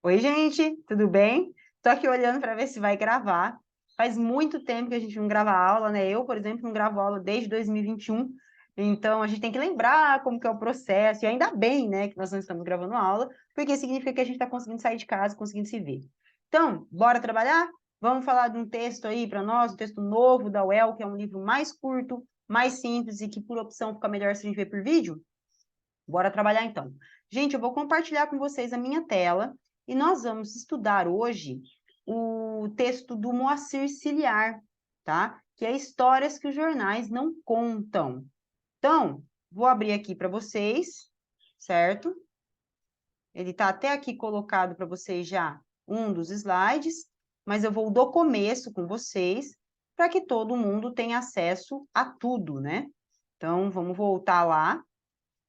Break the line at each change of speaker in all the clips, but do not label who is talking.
Oi, gente, tudo bem? Tô aqui olhando para ver se vai gravar. Faz muito tempo que a gente não grava aula, né? Eu, por exemplo, não gravo aula desde 2021. Então, a gente tem que lembrar como que é o processo. E ainda bem, né, que nós não estamos gravando aula, porque significa que a gente está conseguindo sair de casa, conseguindo se ver. Então, bora trabalhar? Vamos falar de um texto aí para nós, um texto novo da UEL, que é um livro mais curto, mais simples e que, por opção, fica melhor se a gente ver por vídeo? Bora trabalhar então. Gente, eu vou compartilhar com vocês a minha tela e nós vamos estudar hoje o texto do Moacir Ciliar, tá? Que é Histórias que os jornais não contam. Então, vou abrir aqui para vocês, certo? Ele está até aqui colocado para vocês já um dos slides, mas eu vou do começo com vocês para que todo mundo tenha acesso a tudo, né? Então, vamos voltar lá,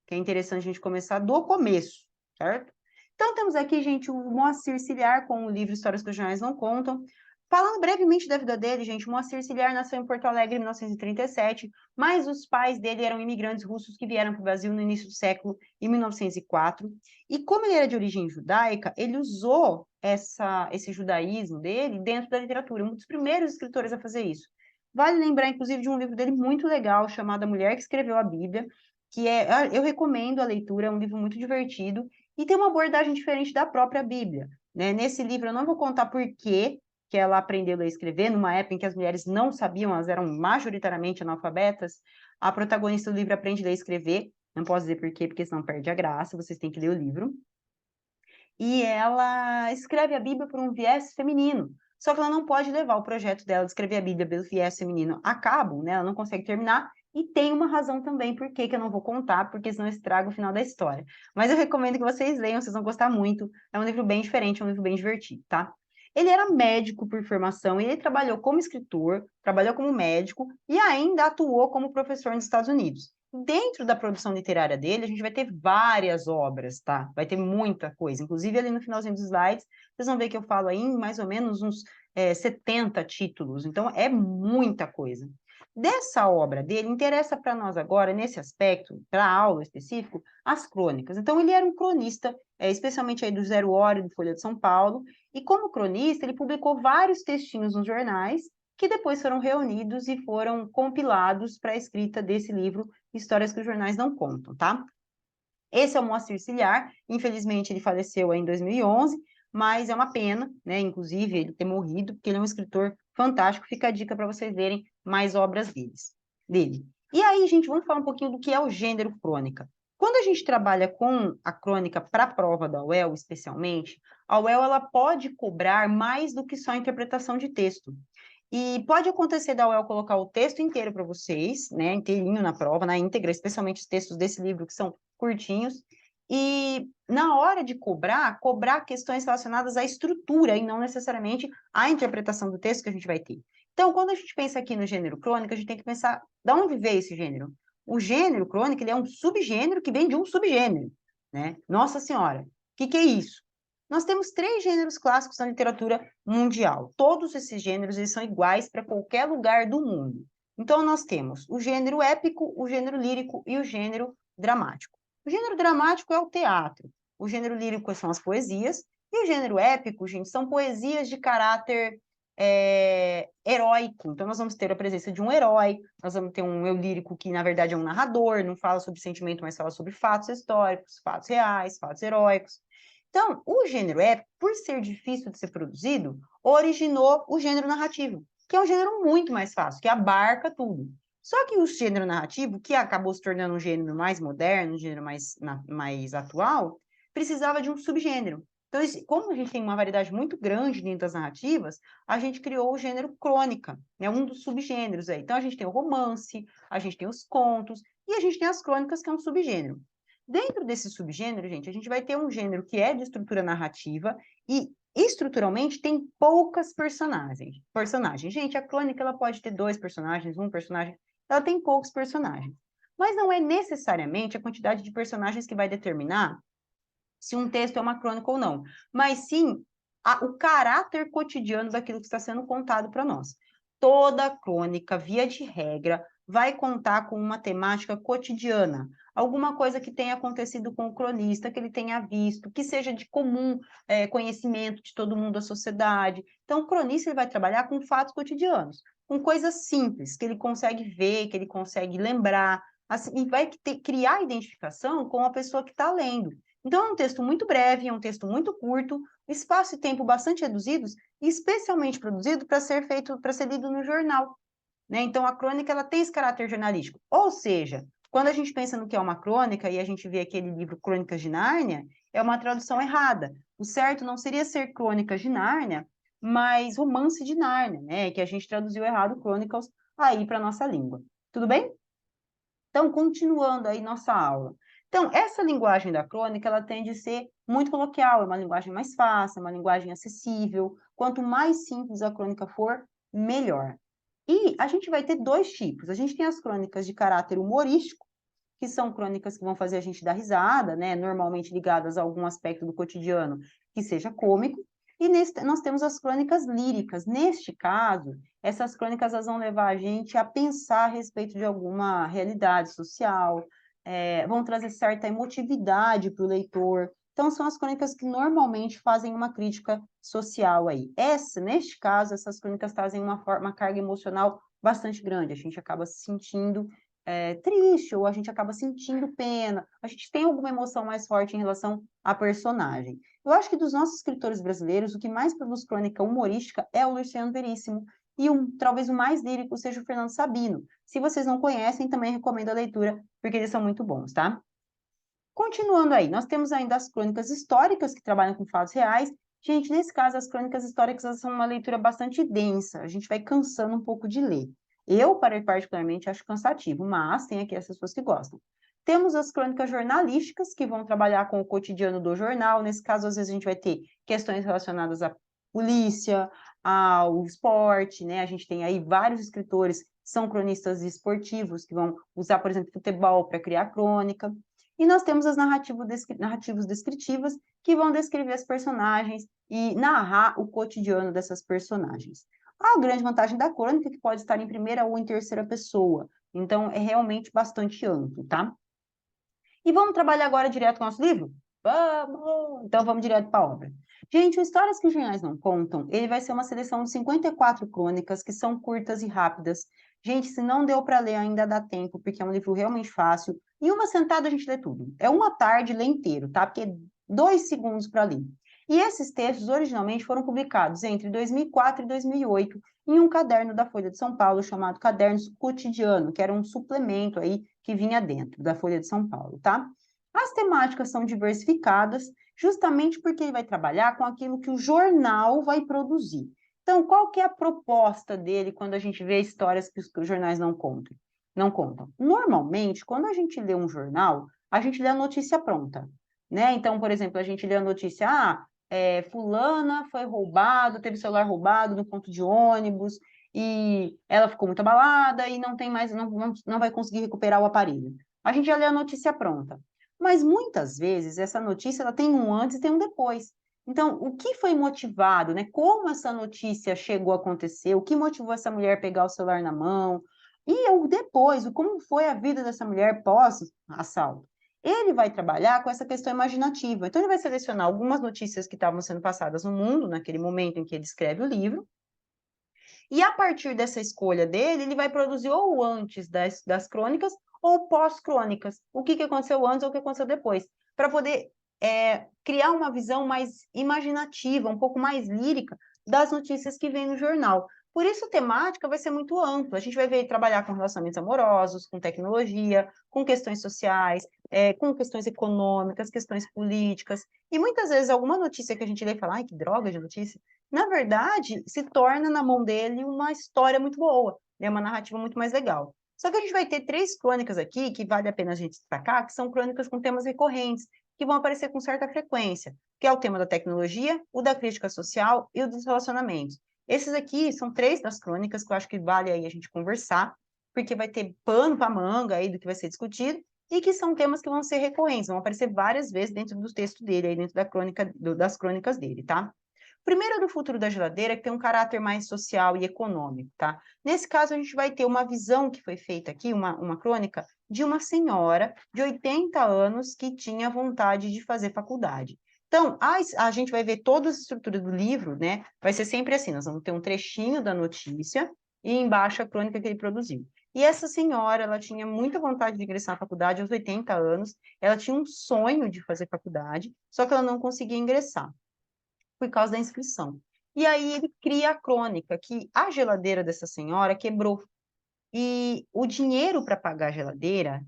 que é interessante a gente começar do começo, certo? Então, temos aqui, gente, o Moacir Ciliar com o livro Histórias que os Jornais Não Contam. Falando brevemente da vida dele, gente, o Moacir Ciliar nasceu em Porto Alegre em 1937, mas os pais dele eram imigrantes russos que vieram para o Brasil no início do século, em 1904. E como ele era de origem judaica, ele usou esse judaísmo dele dentro da literatura, um dos primeiros escritores a fazer isso. Vale lembrar, inclusive, de um livro dele muito legal, chamado A Mulher que Escreveu a Bíblia, que eu recomendo a leitura, é um livro muito divertido e tem uma abordagem diferente da própria Bíblia, né? Nesse livro eu não vou contar por que ela aprendeu a ler e escrever, numa época em que as mulheres não sabiam, elas eram majoritariamente analfabetas. A protagonista do livro aprende a ler e escrever, não posso dizer por quê, porque senão perde a graça, vocês têm que ler o livro. E ela escreve a Bíblia por um viés feminino, só que ela não pode levar o projeto dela de escrever a Bíblia pelo viés feminino a cabo, né? Ela não consegue terminar, e tem uma razão também por que eu não vou contar, porque senão eu estrago o final da história. Mas eu recomendo que vocês leiam, vocês vão gostar muito. É um livro bem diferente, é um livro bem divertido, tá? Ele era médico por formação, e ele trabalhou como escritor, trabalhou como médico e ainda atuou como professor nos Estados Unidos. Dentro da produção literária dele, a gente vai ter várias obras, tá? Vai ter muita coisa. Inclusive, ali no finalzinho dos slides, vocês vão ver que eu falo aí em mais ou menos uns 70 títulos. Então, é muita coisa. Dessa obra dele, interessa para nós agora, nesse aspecto, para a aula específico, as crônicas. Então, ele era um cronista, especialmente aí do Zero Hora e do Folha de São Paulo, e como cronista, ele publicou vários textinhos nos jornais, que depois foram reunidos e foram compilados para a escrita desse livro, Histórias que os Jornais Não Contam, tá? Esse é o Moacir Ciliar, infelizmente ele faleceu em 2011, mas é uma pena, né, inclusive, ele ter morrido, porque ele é um escritor fantástico, fica a dica para vocês verem mais obras dele. E aí, gente, vamos falar um pouquinho do que é o gênero crônica. Quando a gente trabalha com a crônica para a prova da UEL, especialmente, a UEL ela pode cobrar mais do que só a interpretação de texto. E pode acontecer da UEL colocar o texto inteiro para vocês, né, inteirinho na prova, na íntegra, especialmente os textos desse livro que são curtinhos, e na hora de cobrar questões relacionadas à estrutura e não necessariamente à interpretação do texto que a gente vai ter. Então, quando a gente pensa aqui no gênero crônica, a gente tem que pensar de onde veio esse gênero. O gênero crônica, ele é um subgênero que vem de um subgênero, né? Nossa Senhora, o que é isso? Nós temos 3 gêneros clássicos na literatura mundial. Todos esses gêneros eles são iguais para qualquer lugar do mundo. Então, nós temos o gênero épico, o gênero lírico e o gênero dramático. O gênero dramático é o teatro, o gênero lírico são as poesias, e o gênero épico, gente, são poesias de caráter heróico. Então, nós vamos ter a presença de um herói, nós vamos ter um eu lírico que, na verdade, é um narrador, não fala sobre sentimento, mas fala sobre fatos históricos, fatos reais, fatos heróicos. Então, o gênero épico, por ser difícil de ser produzido, originou o gênero narrativo, que é um gênero muito mais fácil, que abarca tudo. Só que o gênero narrativo, que acabou se tornando um gênero mais moderno, um gênero mais atual, precisava de um subgênero. Então, como a gente tem uma variedade muito grande dentro das narrativas, a gente criou o gênero crônica, né, um dos subgêneros aí. Então, a gente tem o romance, a gente tem os contos, e a gente tem as crônicas, que é um subgênero. Dentro desse subgênero, gente, a gente vai ter um gênero que é de estrutura narrativa e estruturalmente tem poucas personagens. Gente, a crônica ela pode ter 2 personagens, um personagem, ela tem poucos personagens. Mas não é necessariamente a quantidade de personagens que vai determinar se um texto é uma crônica ou não, mas sim o caráter cotidiano daquilo que está sendo contado para nós. Toda crônica, via de regra, vai contar com uma temática cotidiana. alguma coisa que tenha acontecido com o cronista, que ele tenha visto, que seja de comum conhecimento de todo mundo da sociedade. Então, o cronista ele vai trabalhar com fatos cotidianos, com coisas simples, que ele consegue ver, que ele consegue lembrar, assim, e vai criar identificação com a pessoa que está lendo. Então, é um texto muito breve, é um texto muito curto, espaço e tempo bastante reduzidos, e especialmente produzido para ser feito, para ser lido no jornal, né? Então, a crônica ela tem esse caráter jornalístico. Ou seja, quando a gente pensa no que é uma crônica e a gente vê aquele livro Crônicas de Nárnia, é uma tradução errada. O certo não seria ser Crônicas de Nárnia, mas Romance de Nárnia, né? Que a gente traduziu errado Crônicas aí para nossa língua. Tudo bem? Então, continuando aí nossa aula. Então, essa linguagem da crônica, ela tende a ser muito coloquial, é uma linguagem mais fácil, é uma linguagem acessível. Quanto mais simples a crônica for, melhor. E a gente vai ter dois tipos. A gente tem as crônicas de caráter humorístico, que são crônicas que vão fazer a gente dar risada, né? Normalmente ligadas a algum aspecto do cotidiano que seja cômico. E nós temos as crônicas líricas. Neste caso, essas crônicas elas vão levar a gente a pensar a respeito de alguma realidade social, vão trazer certa emotividade para o leitor. Então, são as crônicas que normalmente fazem uma crítica social aí. Neste caso, essas crônicas trazem uma carga emocional bastante grande. A gente acaba se sentindo triste, ou a gente acaba sentindo pena, a gente tem alguma emoção mais forte em relação à personagem. Eu acho que dos nossos escritores brasileiros, o que mais produz crônica humorística é o Luciano Veríssimo, e talvez o mais lírico seja o Fernando Sabino. Se vocês não conhecem, também recomendo a leitura, porque eles são muito bons, tá? Continuando aí, nós temos ainda as crônicas históricas, que trabalham com fatos reais. Gente, nesse caso, as crônicas históricas são uma leitura bastante densa, a gente vai cansando um pouco de ler. Eu, particularmente, acho cansativo, mas tem aqui as pessoas que gostam. Temos as crônicas jornalísticas, que vão trabalhar com o cotidiano do jornal. Nesse caso, às vezes, a gente vai ter questões relacionadas à polícia, ao esporte, né? A gente tem aí vários escritores que são cronistas esportivos, que vão usar, por exemplo, futebol para criar crônica. E nós temos as narrativas descritivas, que vão descrever as personagens e narrar o cotidiano dessas personagens. A grande vantagem da crônica é que pode estar em primeira ou em terceira pessoa, então é realmente bastante amplo, tá? E vamos trabalhar agora direto com o nosso livro? Vamos! Então vamos direto para a obra. Gente, o Histórias que os Jornais Não Contam, ele vai ser uma seleção de 54 crônicas, que são curtas e rápidas. Gente, se não deu para ler, ainda dá tempo, porque é um livro realmente fácil. Em uma sentada a gente lê tudo. É uma tarde ler inteiro, tá? Porque é 2 segundos para ler. E esses textos originalmente foram publicados entre 2004 e 2008 em um caderno da Folha de São Paulo chamado Cadernos Cotidiano, que era um suplemento aí que vinha dentro da Folha de São Paulo, tá? As temáticas são diversificadas, justamente porque ele vai trabalhar com aquilo que o jornal vai produzir. Então, qual que é a proposta dele quando a gente vê histórias que os jornais não contam? Não contam. Normalmente, quando a gente lê um jornal, a gente lê a notícia pronta, né? Então, por exemplo, a gente lê a notícia, fulana foi roubado, teve celular roubado no ponto de ônibus, e ela ficou muito abalada e não tem mais, não vai conseguir recuperar o aparelho. A gente já lê a notícia pronta. Mas muitas vezes essa notícia ela tem um antes e tem um depois. Então, o que foi motivado, né? Como essa notícia chegou a acontecer? O que motivou essa mulher a pegar o celular na mão? E o depois, como foi a vida dessa mulher pós-assalto? Ele vai trabalhar com essa questão imaginativa. Então, ele vai selecionar algumas notícias que estavam sendo passadas no mundo, naquele momento em que ele escreve o livro, e a partir dessa escolha dele, ele vai produzir ou antes das crônicas ou pós-crônicas. O que aconteceu antes ou o que aconteceu depois. Para poder criar uma visão mais imaginativa, um pouco mais lírica das notícias que vem no jornal. Por isso, a temática vai ser muito ampla. A gente vai ver trabalhar com relacionamentos amorosos, com tecnologia, com questões sociais, com questões econômicas, questões políticas. E muitas vezes alguma notícia que a gente lê e fala, ai, que droga de notícia, na verdade, se torna na mão dele uma história muito boa, né? Uma narrativa muito mais legal. Só que a gente vai ter 3 crônicas aqui, que vale a pena a gente destacar, que são crônicas com temas recorrentes, que vão aparecer com certa frequência, que é o tema da tecnologia, o da crítica social e o dos relacionamentos. Esses aqui são 3 das crônicas que eu acho que vale aí a gente conversar, porque vai ter pano para manga aí do que vai ser discutido, e que são temas que vão ser recorrentes, vão aparecer várias vezes dentro do texto dele, aí dentro da crônica, das crônicas dele, tá? Primeiro, do futuro da geladeira, que tem um caráter mais social e econômico, tá? Nesse caso, a gente vai ter uma visão que foi feita aqui, uma crônica, de uma senhora de 80 anos que tinha vontade de fazer faculdade. Então, a gente vai ver toda a estrutura do livro, né? Vai ser sempre assim, nós vamos ter um trechinho da notícia e embaixo a crônica que ele produziu. E essa senhora, ela tinha muita vontade de ingressar na faculdade aos 80 anos, ela tinha um sonho de fazer faculdade, só que ela não conseguia ingressar por causa da inscrição. E aí ele cria a crônica que a geladeira dessa senhora quebrou. E o dinheiro para pagar a geladeira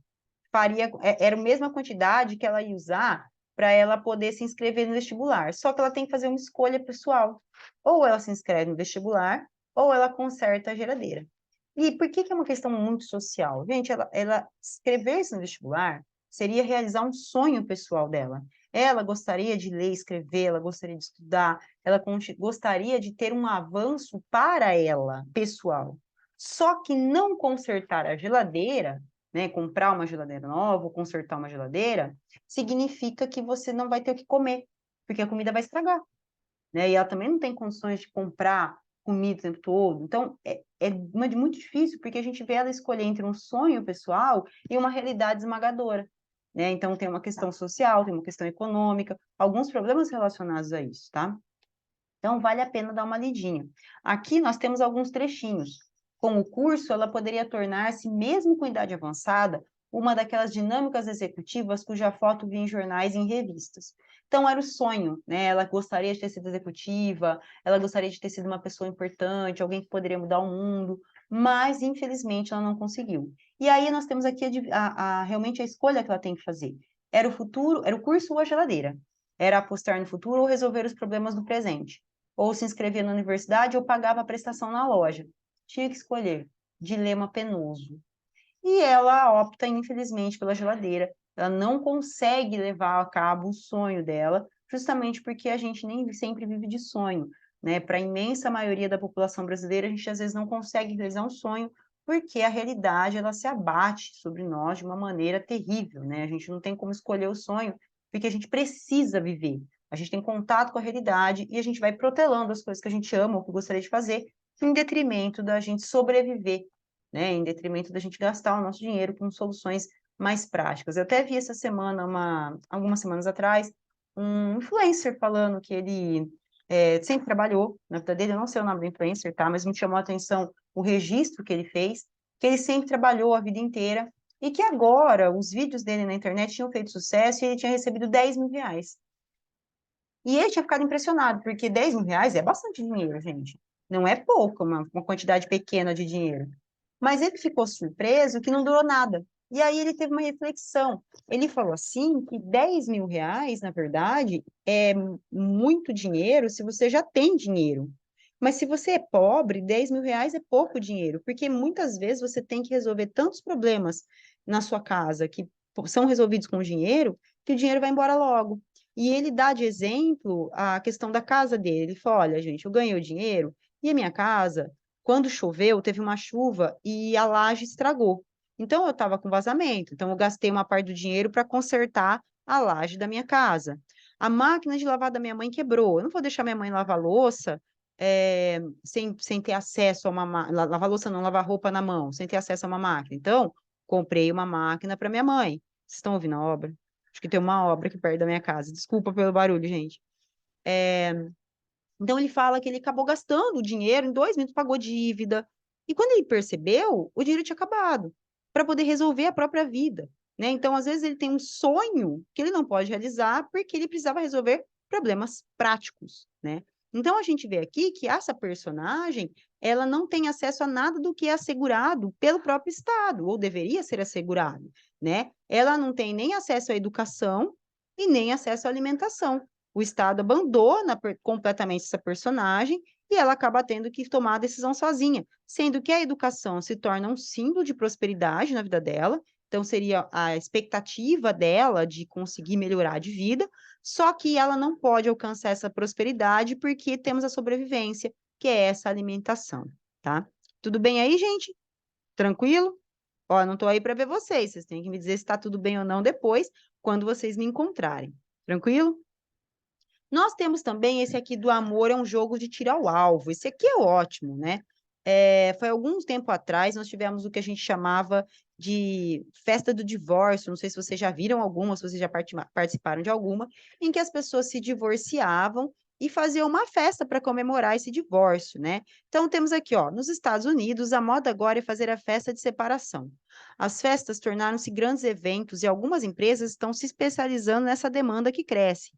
era a mesma quantidade que ela ia usar para ela poder se inscrever no vestibular. Só que ela tem que fazer uma escolha pessoal. Ou ela se inscreve no vestibular, ou ela conserta a geladeira. E por que que é uma questão muito social? Gente, ela inscrever-se no vestibular seria realizar um sonho pessoal dela. Ela gostaria de ler, escrever, ela gostaria de estudar, ela gostaria de ter um avanço para ela, pessoal. Só que não consertar a geladeira, né, comprar uma geladeira nova ou consertar uma geladeira, significa que você não vai ter o que comer, porque a comida vai estragar, né? E ela também não tem condições de comprar comida o tempo todo. Então, muito difícil, porque a gente vê ela escolher entre um sonho pessoal e uma realidade esmagadora, né? Então, tem uma questão social, tem uma questão econômica, alguns problemas relacionados a isso, tá? Então, vale a pena dar uma lidinha. Aqui nós temos alguns trechinhos. Com o curso, ela poderia tornar-se, mesmo com idade avançada, uma daquelas dinâmicas executivas cuja foto via em jornais e em revistas. Então, era o sonho, né? Ela gostaria de ter sido executiva, ela gostaria de ter sido uma pessoa importante, alguém que poderia mudar o mundo, mas, infelizmente, ela não conseguiu. E aí nós temos aqui realmente a escolha que ela tem que fazer. Era o futuro, era o curso ou a geladeira. Era apostar no futuro ou resolver os problemas do presente. Ou se inscrevia na universidade ou pagava a prestação na loja. Tinha que escolher. Dilema penoso. E ela opta, infelizmente, pela geladeira. Ela não consegue levar a cabo o sonho dela, justamente porque a gente nem sempre vive de sonho, né? Para a imensa maioria da população brasileira, a gente às vezes não consegue realizar um sonho, porque a realidade ela se abate sobre nós de uma maneira terrível, né? A gente não tem como escolher o sonho, porque a gente precisa viver. A gente tem contato com a realidade e a gente vai protelando as coisas que a gente ama ou que gostaria de fazer, em detrimento da gente sobreviver, né, em detrimento da gente gastar o nosso dinheiro com soluções mais práticas. Eu até vi essa semana, algumas semanas atrás, um influencer falando que ele sempre trabalhou na vida dele, eu não sei o nome do influencer, tá? Mas me chamou a atenção o registro que ele fez, que ele sempre trabalhou a vida inteira e que agora os vídeos dele na internet tinham feito sucesso e ele tinha recebido 10 mil reais. E ele tinha ficado impressionado, porque 10 mil reais é bastante dinheiro, gente. Não é pouco, uma quantidade pequena de dinheiro. Mas ele ficou surpreso que não durou nada. E aí ele teve uma reflexão. Ele falou assim que 10 mil reais, na verdade, é muito dinheiro se você já tem dinheiro. Mas se você é pobre, 10 mil reais é pouco dinheiro, porque muitas vezes você tem que resolver tantos problemas na sua casa que são resolvidos com dinheiro, que o dinheiro vai embora logo. E ele dá de exemplo a questão da casa dele. Ele fala, olha, gente, eu ganhei o dinheiro e a minha casa quando choveu, teve uma chuva e a laje estragou. Então, eu estava com vazamento. Então, eu gastei uma parte do dinheiro para consertar a laje da minha casa. A máquina de lavar da minha mãe quebrou. Eu não vou deixar minha mãe lavar louça sem ter acesso a uma máquina. Lavar louça não, lavar roupa na mão, sem ter acesso a uma máquina. Então, comprei uma máquina para minha mãe. Vocês estão ouvindo a obra? Acho que tem uma obra aqui perto da minha casa. Desculpa pelo barulho, gente. Então, ele fala que ele acabou gastando o dinheiro, em 2 minutos pagou dívida. E quando ele percebeu, o dinheiro tinha acabado para poder resolver a própria vida, né? Então, às vezes, ele tem um sonho que ele não pode realizar porque ele precisava resolver problemas práticos, né? Então, a gente vê aqui que essa personagem, ela não tem acesso a nada do que é assegurado pelo próprio Estado, ou deveria ser assegurado, né? Ela não tem nem acesso à educação e nem acesso à alimentação. O Estado abandona completamente essa personagem e ela acaba tendo que tomar a decisão sozinha, sendo que a educação se torna um símbolo de prosperidade na vida dela, então seria a expectativa dela de conseguir melhorar de vida, só que ela não pode alcançar essa prosperidade porque temos a sobrevivência, que é essa alimentação, tá? Tudo bem aí, gente? Tranquilo? Ó, não estou aí para ver vocês têm que me dizer se está tudo bem ou não depois, quando vocês me encontrarem. Tranquilo? Nós temos também esse aqui do amor é um jogo de tiro ao alvo. Esse aqui é ótimo, né? foi algum tempo atrás, nós tivemos o que a gente chamava de festa do divórcio, não sei se vocês já viram alguma, se vocês já participaram de alguma, em que as pessoas se divorciavam e faziam uma festa para comemorar esse divórcio, né? Então, temos aqui, ó, nos Estados Unidos, a moda agora é fazer a festa de separação. As festas tornaram-se grandes eventos e algumas empresas estão se especializando nessa demanda que cresce.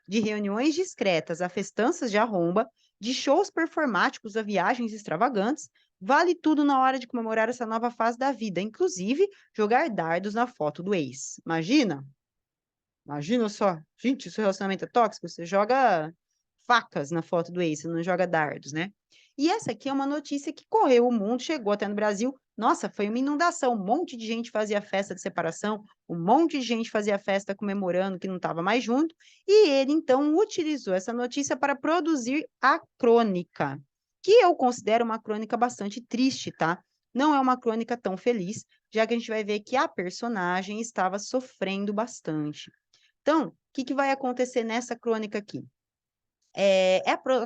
De reuniões discretas a festanças de arromba, de shows performáticos a viagens extravagantes, vale tudo na hora de comemorar essa nova fase da vida, inclusive jogar dardos na foto do ex. Imagina? Imagina só. Gente, seu relacionamento é tóxico, você joga facas na foto do ex, você não joga dardos, né? E essa aqui é uma notícia que correu o mundo, chegou até no Brasil. Nossa, foi uma inundação. Um monte de gente fazia festa de separação, um monte de gente fazia festa comemorando que não estava mais junto. E ele, então, utilizou essa notícia para produzir a crônica, que eu considero uma crônica bastante triste, tá? Não é uma crônica tão feliz, já que a gente vai ver que a personagem estava sofrendo bastante. Então, o que que vai acontecer nessa crônica aqui?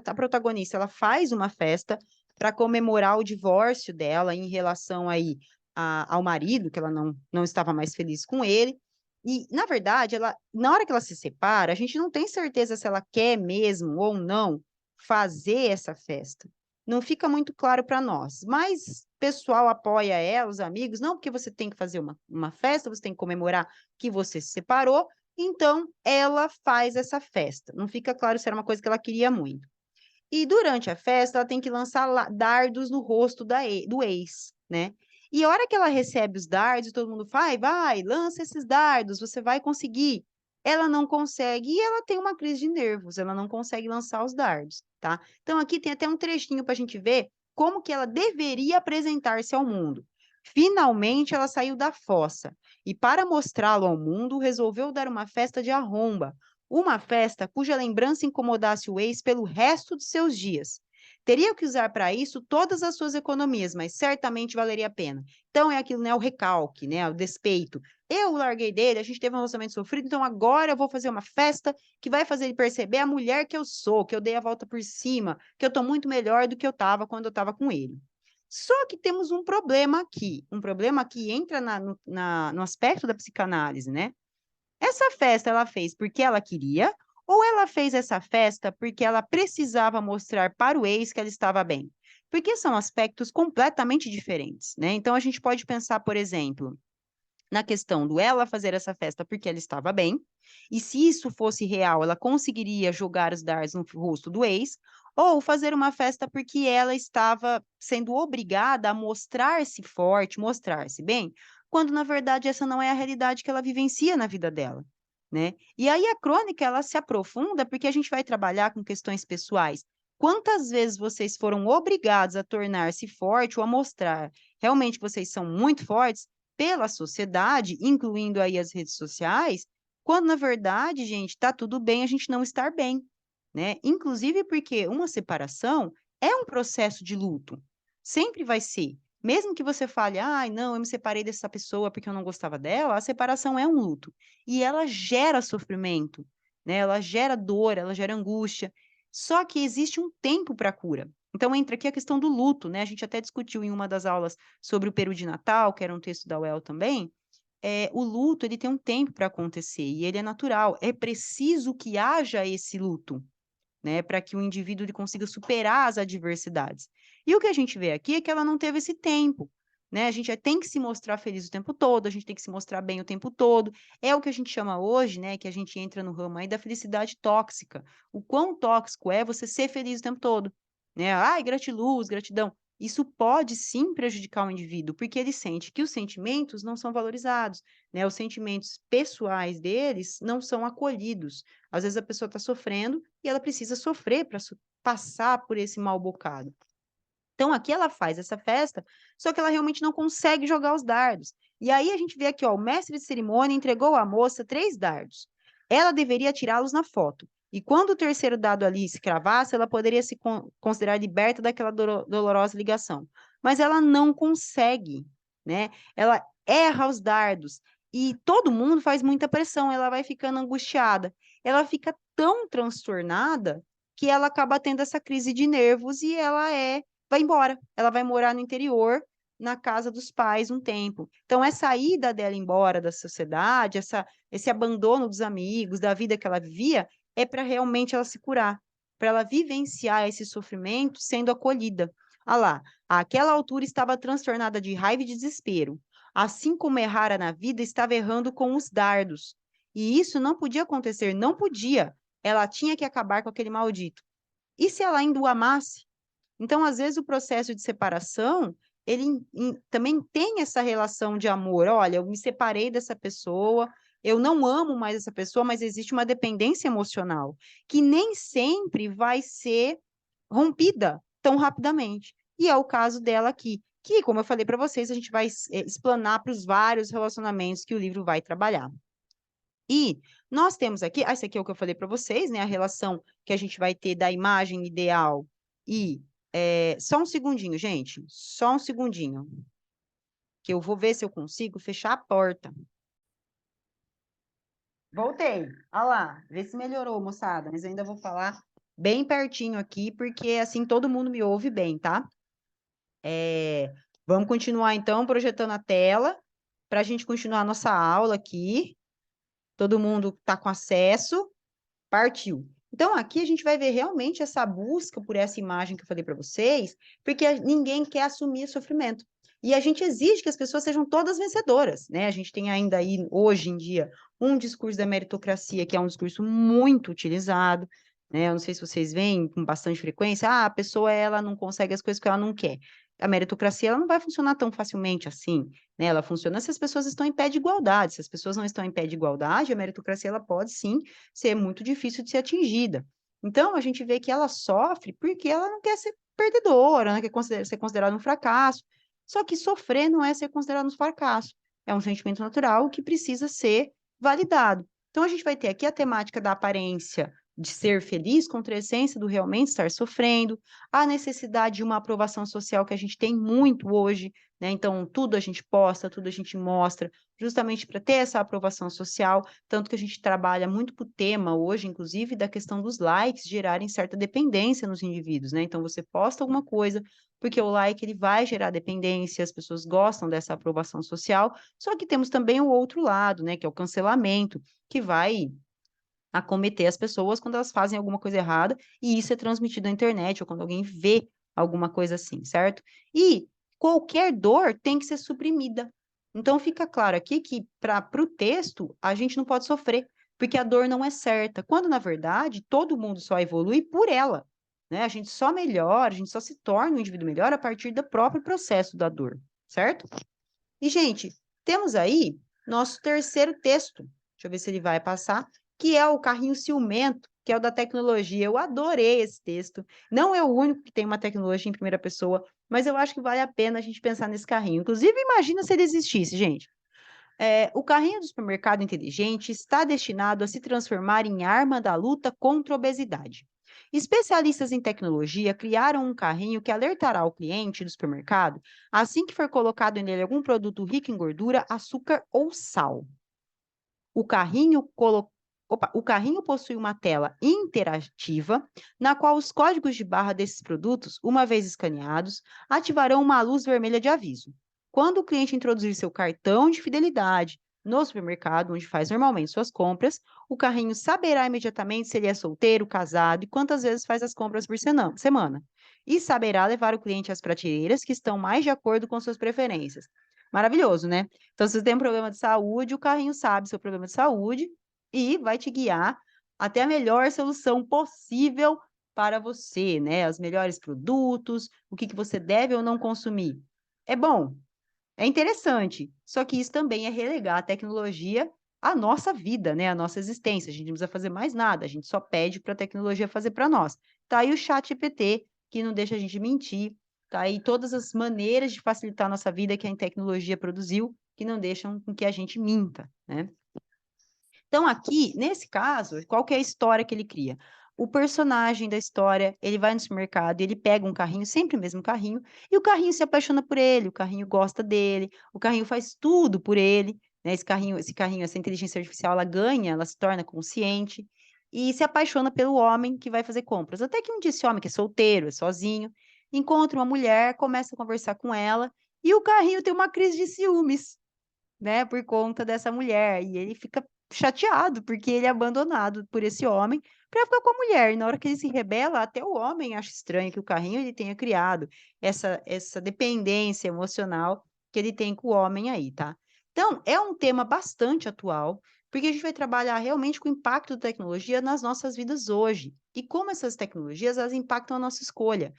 A protagonista, ela faz uma festa para comemorar o divórcio dela em relação aí ao marido, que ela não estava mais feliz com ele. E, na verdade, na hora que ela se separa, a gente não tem certeza se ela quer mesmo ou não fazer essa festa. Não fica muito claro para nós, mas o pessoal apoia ela, os amigos, não porque você tem que fazer uma festa, você tem que comemorar que você se separou, então, ela faz essa festa. Não fica claro se era uma coisa que ela queria muito. E durante a festa, ela tem que lançar dardos no rosto do ex, né? E a hora que ela recebe os dardos, todo mundo fala, vai, lança esses dardos, você vai conseguir. Ela não consegue e ela tem uma crise de nervos, ela não consegue lançar os dardos, tá? Então, aqui tem até um trechinho para a gente ver como que ela deveria apresentar-se ao mundo. Finalmente, ela saiu da fossa e, para mostrá-lo ao mundo, resolveu dar uma festa de arromba, uma festa cuja lembrança incomodasse o ex pelo resto de seus dias. Teria que usar para isso todas as suas economias, mas certamente valeria a pena. Então é aquilo, né? O recalque, né? O despeito. Eu larguei dele, a gente teve um relacionamento sofrido, então agora eu vou fazer uma festa que vai fazer ele perceber a mulher que eu sou, que eu dei a volta por cima, que eu tô muito melhor do que eu estava quando eu estava com ele. Só que temos um problema que entra no aspecto da psicanálise, né? Essa festa ela fez porque ela queria, ou ela fez essa festa porque ela precisava mostrar para o ex que ela estava bem? Porque são aspectos completamente diferentes, né? Então a gente pode pensar, por exemplo, na questão do ela fazer essa festa porque ela estava bem, e se isso fosse real, ela conseguiria jogar os dardos no rosto do ex, ou fazer uma festa porque ela estava sendo obrigada a mostrar-se forte, mostrar-se bem, quando na verdade essa não é a realidade que ela vivencia na vida dela, né? E aí a crônica ela se aprofunda porque a gente vai trabalhar com questões pessoais. Quantas vezes vocês foram obrigados a tornar-se forte ou a mostrar realmente que vocês são muito fortes pela sociedade, incluindo aí as redes sociais, quando na verdade, gente, está tudo bem a gente não estar bem, né? Inclusive porque uma separação é um processo de luto. Sempre vai ser. Mesmo que você fale, ai, não, eu me separei dessa pessoa porque eu não gostava dela, a separação é um luto. E ela gera sofrimento, né? Ela gera dor, ela gera angústia. Só que existe um tempo para a cura. Então entra aqui a questão do luto, né? A gente até discutiu em uma das aulas sobre o peru de Natal, que era um texto da UEL também. O luto ele tem um tempo para acontecer e ele é natural. É preciso que haja esse luto, né, para que o indivíduo ele consiga superar as adversidades. E o que a gente vê aqui é que ela não teve esse tempo, né? A gente tem que se mostrar feliz o tempo todo, a gente tem que se mostrar bem o tempo todo. É o que a gente chama hoje, né, que a gente entra no ramo aí da felicidade tóxica. O quão tóxico é você ser feliz o tempo todo, né? Ai, gratiluz, gratidão. Isso pode sim prejudicar o indivíduo, porque ele sente que os sentimentos não são valorizados, né? Os sentimentos pessoais deles não são acolhidos. Às vezes a pessoa está sofrendo e ela precisa sofrer para passar por esse mal bocado. Então, aqui ela faz essa festa, só que ela realmente não consegue jogar os dardos. E aí a gente vê aqui, ó, o mestre de cerimônia entregou à moça 3 dardos. Ela deveria tirá-los na foto. E quando o terceiro dado ali se cravasse, ela poderia se considerar liberta daquela dolorosa ligação. Mas ela não consegue, né? Ela erra os dardos. E todo mundo faz muita pressão, ela vai ficando angustiada. Ela fica tão transtornada que ela acaba tendo essa crise de nervos e ela é vai embora. Ela vai morar no interior, na casa dos pais um tempo. Então, essa ida dela embora da sociedade, esse abandono dos amigos, da vida que ela vivia, é para realmente ela se curar, para ela vivenciar esse sofrimento sendo acolhida. Ah lá, àquela altura estava transtornada de raiva e desespero. Assim como errara na vida, estava errando com os dardos. E isso não podia acontecer, não podia. Ela tinha que acabar com aquele maldito. E se ela ainda o amasse? Então, às vezes, o processo de separação, ele também tem essa relação de amor. Olha, eu me separei dessa pessoa, eu não amo mais essa pessoa, mas existe uma dependência emocional que nem sempre vai ser rompida tão rapidamente. E é o caso dela aqui, que, como eu falei para vocês, a gente vai explanar para os vários relacionamentos que o livro vai trabalhar. E nós temos aqui, esse aqui é o que eu falei para vocês, né? A relação que a gente vai ter da imagem ideal e só um segundinho, gente. Só um segundinho. Que eu vou ver se eu consigo fechar a porta. Voltei. Olha lá. Vê se melhorou, moçada. Mas eu ainda vou falar bem pertinho aqui, porque assim todo mundo me ouve bem, tá? Vamos continuar então projetando a tela para a gente continuar a nossa aula aqui. Todo mundo está com acesso. Partiu. Então, aqui a gente vai ver realmente essa busca por essa imagem que eu falei para vocês, porque ninguém quer assumir sofrimento. E a gente exige que as pessoas sejam todas vencedoras, né? A gente tem ainda aí, hoje em dia, um discurso da meritocracia, que é um discurso muito utilizado, né? Eu não sei se vocês veem com bastante frequência, a pessoa, ela não consegue as coisas que ela não quer. A meritocracia, ela não vai funcionar tão facilmente assim, né? Ela funciona se as pessoas estão em pé de igualdade. Se as pessoas não estão em pé de igualdade, a meritocracia, ela pode, sim, ser muito difícil de ser atingida. Então, a gente vê que ela sofre porque ela não quer ser perdedora, não quer ser considerada um fracasso. Só que sofrer não é ser considerado um fracasso. É um sentimento natural que precisa ser validado. Então, a gente vai ter aqui a temática da aparência de ser feliz contra a essência do realmente estar sofrendo, a necessidade de uma aprovação social que a gente tem muito hoje, né? Então, tudo a gente posta, tudo a gente mostra, justamente para ter essa aprovação social, tanto que a gente trabalha muito com o tema hoje, inclusive, da questão dos likes gerarem certa dependência nos indivíduos, né? Então, você posta alguma coisa, porque o like ele vai gerar dependência, as pessoas gostam dessa aprovação social, só que temos também o outro lado, né? Que é o cancelamento, que vai acometer as pessoas quando elas fazem alguma coisa errada, e isso é transmitido na internet, ou quando alguém vê alguma coisa assim, certo? E qualquer dor tem que ser suprimida. Então, fica claro aqui que, para o texto, a gente não pode sofrer, porque a dor não é certa, quando, na verdade, todo mundo só evolui por ela, né? A gente só melhora, a gente só se torna um indivíduo melhor a partir do próprio processo da dor, certo? E, gente, temos aí nosso terceiro texto. Deixa eu ver se ele vai passar, que é o carrinho ciumento, que é o da tecnologia. Eu adorei esse texto. Não é o único que tem uma tecnologia em primeira pessoa, mas eu acho que vale a pena a gente pensar nesse carrinho. Inclusive, imagina se ele existisse, gente. O carrinho do supermercado inteligente está destinado a se transformar em arma da luta contra a obesidade. Especialistas em tecnologia criaram um carrinho que alertará o cliente do supermercado assim que for colocado nele algum produto rico em gordura, açúcar ou sal. O carrinho, o carrinho possui uma tela interativa, na qual os códigos de barra desses produtos, uma vez escaneados, ativarão uma luz vermelha de aviso. Quando o cliente introduzir seu cartão de fidelidade no supermercado, onde faz normalmente suas compras, o carrinho saberá imediatamente se ele é solteiro, casado e quantas vezes faz as compras por semana. E saberá levar o cliente às prateleiras que estão mais de acordo com suas preferências. Maravilhoso, né? Então, se você tem um problema de saúde, o carrinho sabe seu problema de saúde e vai te guiar até a melhor solução possível para você, né? Os melhores produtos, o que você deve ou não consumir. É bom, é interessante, só que isso também é relegar a tecnologia à nossa vida, né? À nossa existência. A gente não precisa fazer mais nada, a gente só pede para a tecnologia fazer para nós. Tá aí o chat GPT, que não deixa a gente mentir, tá aí todas as maneiras de facilitar a nossa vida que a tecnologia produziu, que não deixam com que a gente minta, né? Então, aqui, nesse caso, qual que é a história que ele cria? O personagem da história, ele vai no supermercado, ele pega um carrinho, sempre o mesmo carrinho, e o carrinho se apaixona por ele, o carrinho gosta dele, o carrinho faz tudo por ele, né? Esse carrinho, essa inteligência artificial, ela ganha, ela se torna consciente, e se apaixona pelo homem que vai fazer compras. Até que um dia esse homem, que é solteiro, é sozinho, encontra uma mulher, começa a conversar com ela, e o carrinho tem uma crise de ciúmes, né, por conta dessa mulher, e ele fica chateado, porque ele é abandonado por esse homem para ficar com a mulher, e na hora que ele se rebela, até o homem acha estranho que o carrinho ele tenha criado essa dependência emocional que ele tem com o homem aí, tá. Então, é um tema bastante atual, porque a gente vai trabalhar realmente com o impacto da tecnologia nas nossas vidas hoje, e como essas tecnologias, elas impactam a nossa escolha.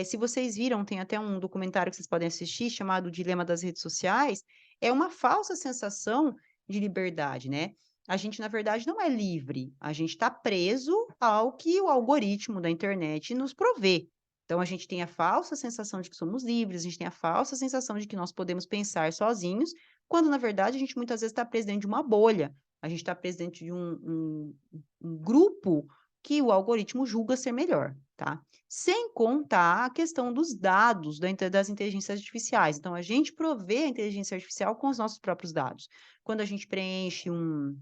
Se vocês viram, tem até um documentário que vocês podem assistir, chamado O Dilema das Redes Sociais, é uma falsa sensação de liberdade, né. A gente, na verdade, não é livre, a gente está preso ao que o algoritmo da internet nos provê. Então a gente tem a falsa sensação de que somos livres, a gente tem a falsa sensação de que nós podemos pensar sozinhos, quando na verdade a gente muitas vezes está preso dentro de uma bolha, a gente está preso dentro de um grupo que o algoritmo julga ser melhor, tá. Sem contar a questão dos dados das inteligências artificiais. Então, a gente provê a inteligência artificial com os nossos próprios dados. Quando a gente preenche um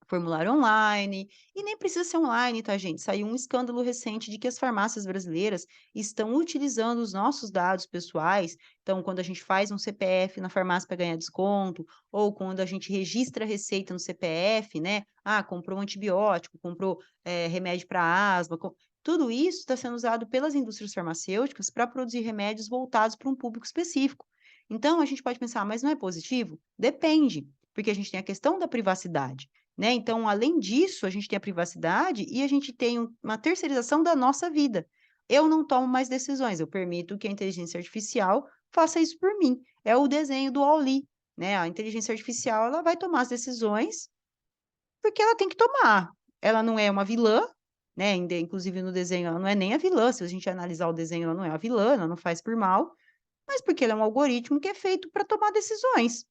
formulário online, e nem precisa ser online, tá, gente? Saiu um escândalo recente de que as farmácias brasileiras estão utilizando os nossos dados pessoais. Então, quando a gente faz um CPF na farmácia para ganhar desconto, ou quando a gente registra a receita no CPF, né? Ah, comprou um antibiótico, comprou remédio para asma. Tudo isso está sendo usado pelas indústrias farmacêuticas para produzir remédios voltados para um público específico. Então, a gente pode pensar, mas não é positivo? Depende, porque a gente tem a questão da privacidade, né? Então, além disso, a gente tem a privacidade e a gente tem uma terceirização da nossa vida. Eu não tomo mais decisões, eu permito que a inteligência artificial faça isso por mim. É o desenho do Wall-E, né? A inteligência artificial, ela vai tomar as decisões porque ela tem que tomar. Ela não é uma vilã, né? Inclusive no desenho, ela não é nem a vilã. Se a gente analisar o desenho, ela não é a vilã, ela não faz por mal, mas porque ela é um algoritmo que é feito para tomar decisões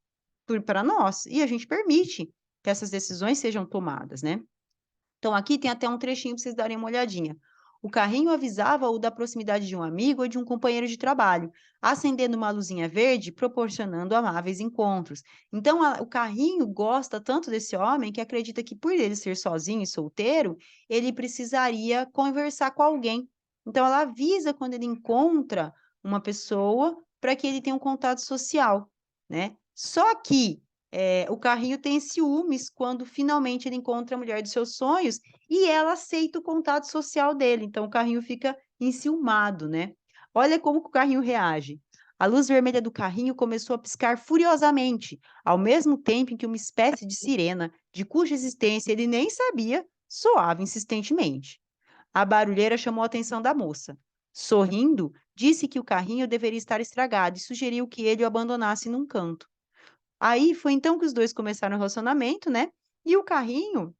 para nós. E a gente permite que essas decisões sejam tomadas, né? Então, aqui tem até um trechinho para vocês darem uma olhadinha. O carrinho avisava-o da proximidade de um amigo ou de um companheiro de trabalho, acendendo uma luzinha verde, proporcionando amáveis encontros. Então, o carrinho gosta tanto desse homem que acredita que, por ele ser sozinho e solteiro, ele precisaria conversar com alguém. Então, ela avisa quando ele encontra uma pessoa para que ele tenha um contato social, né? Só que o carrinho tem ciúmes quando finalmente ele encontra a mulher dos seus sonhos e ela aceita o contato social dele, então o carrinho fica enciumado, né. Olha como que o carrinho reage. A luz vermelha do carrinho começou a piscar furiosamente, ao mesmo tempo em que uma espécie de sirena, de cuja existência ele nem sabia, soava insistentemente. A barulheira chamou a atenção da moça. Sorrindo, disse que o carrinho deveria estar estragado e sugeriu que ele o abandonasse num canto. Aí foi então que os 2 começaram o relacionamento, né, e o carrinho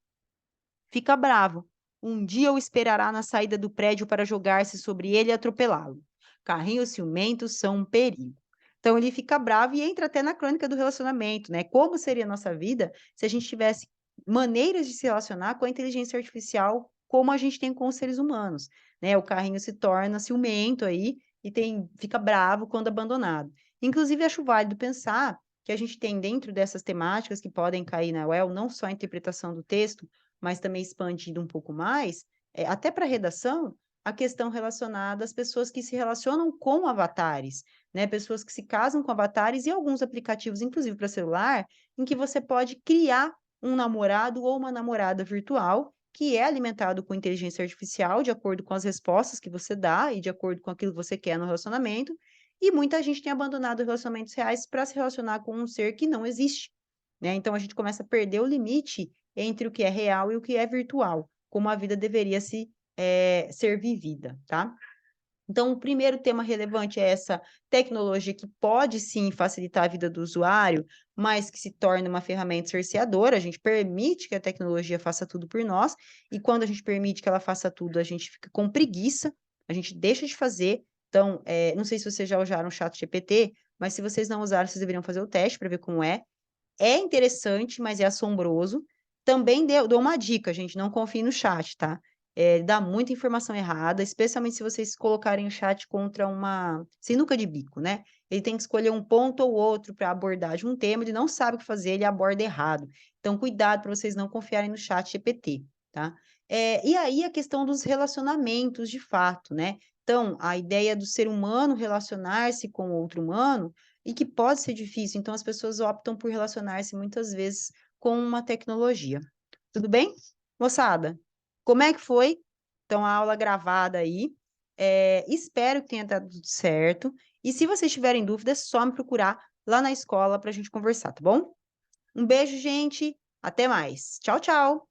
fica bravo. Um dia o esperará na saída do prédio para jogar-se sobre ele e atropelá-lo. Carrinhos ciumentos são um perigo. Então ele fica bravo e entra até na crônica do relacionamento, né, como seria a nossa vida se a gente tivesse maneiras de se relacionar com a inteligência artificial como a gente tem com os seres humanos, né, o carrinho se torna ciumento aí e fica bravo quando abandonado. Inclusive acho válido pensar que a gente tem dentro dessas temáticas que podem cair na UEL, não só a interpretação do texto, mas também expandindo um pouco mais, até para redação, a questão relacionada às pessoas que se relacionam com avatares, né, pessoas que se casam com avatares e alguns aplicativos, inclusive para celular, em que você pode criar um namorado ou uma namorada virtual, que é alimentado com inteligência artificial, de acordo com as respostas que você dá e de acordo com aquilo que você quer no relacionamento, e muita gente tem abandonado relacionamentos reais para se relacionar com um ser que não existe, né, então a gente começa a perder o limite entre o que é real e o que é virtual, como a vida deveria ser vivida, tá? Então, o primeiro tema relevante é essa tecnologia que pode sim facilitar a vida do usuário, mas que se torna uma ferramenta cerceadora. A gente permite que a tecnologia faça tudo por nós, e quando a gente permite que ela faça tudo, a gente fica com preguiça, a gente deixa de fazer. Então, não sei se vocês já usaram o ChatGPT, mas se vocês não usaram, vocês deveriam fazer o teste para ver como é. É interessante, mas é assombroso. Também dou uma dica, gente, não confie no chat, tá? Dá muita informação errada, especialmente se vocês colocarem o chat contra uma sinuca de bico, né? Ele tem que escolher um ponto ou outro para abordar de um tema, ele não sabe o que fazer, ele aborda errado. Então, cuidado para vocês não confiarem no chat GPT, tá?
E aí a questão dos relacionamentos de fato, né? Então, a ideia do ser humano relacionar-se com outro humano, e que pode ser difícil, então as pessoas optam por relacionar-se muitas vezes com uma tecnologia. Tudo bem? Moçada, como é que foi? Então, a aula gravada aí. Espero que tenha dado tudo certo. E se vocês tiverem dúvidas, é só me procurar lá na escola para a gente conversar, tá bom? Um beijo, gente. Até mais. Tchau, tchau.